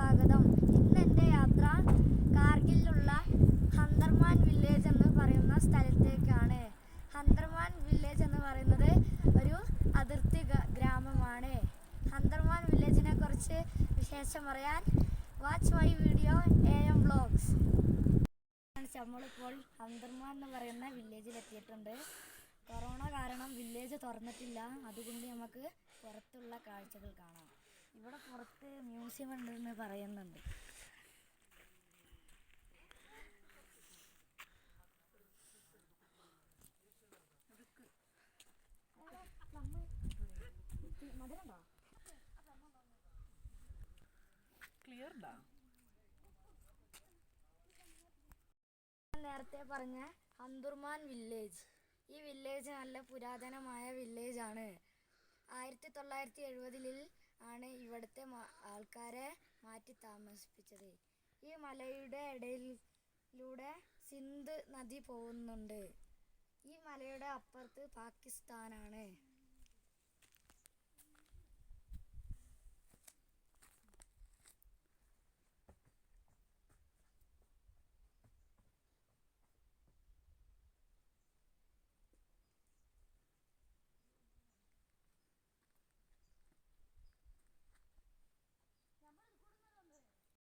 സ്വാഗതം. ഇന്ന് എൻ്റെ യാത്ര കാർഗിലുള്ള ഹന്ദർമാൻ വില്ലേജ് എന്ന് പറയുന്ന സ്ഥലത്തേക്കാണ്. ഹന്ദർമാൻ വില്ലേജ് എന്ന് പറയുന്നത് ഒരു അതിർത്തി ഗ്രാമമാണ്. ഹന്ദർമാൻ വില്ലേജിനെ കുറിച്ച് വിശേഷം പറയാൻ watch my video AM vlogs. നമ്മളിപ്പോൾ ഹന്ദർമാൻ എന്ന് പറയുന്ന വില്ലേജിലെത്തിയിട്ടുണ്ട്. കൊറോണ കാരണം വില്ലേജ് തുറന്നിട്ടില്ല, അതുകൊണ്ട് നമുക്ക് പുറത്തുള്ള കാഴ്ചകൾ കാണാം. ഇവിടെ പുറത്ത് മ്യൂസിയം ഉണ്ടെന്ന് പറയുന്നുണ്ട്. നേരത്തെ പറഞ്ഞ ഹന്ദർമാൻ വില്ലേജ്, ഈ വില്ലേജ് നല്ല പുരാതനമായ വില്ലേജാണ്. 1970-ൽ ആണ് ഇവിടുത്തെ ആൾക്കാരെ മാറ്റി താമസിപ്പിച്ചത്. ഈ മലയുടെ ഇടയിലൂടെ സിന്ധ് നദി പോകുന്നുണ്ട്. ഈ മലയുടെ അപ്പുറത്ത് പാകിസ്ഥാനാണ്.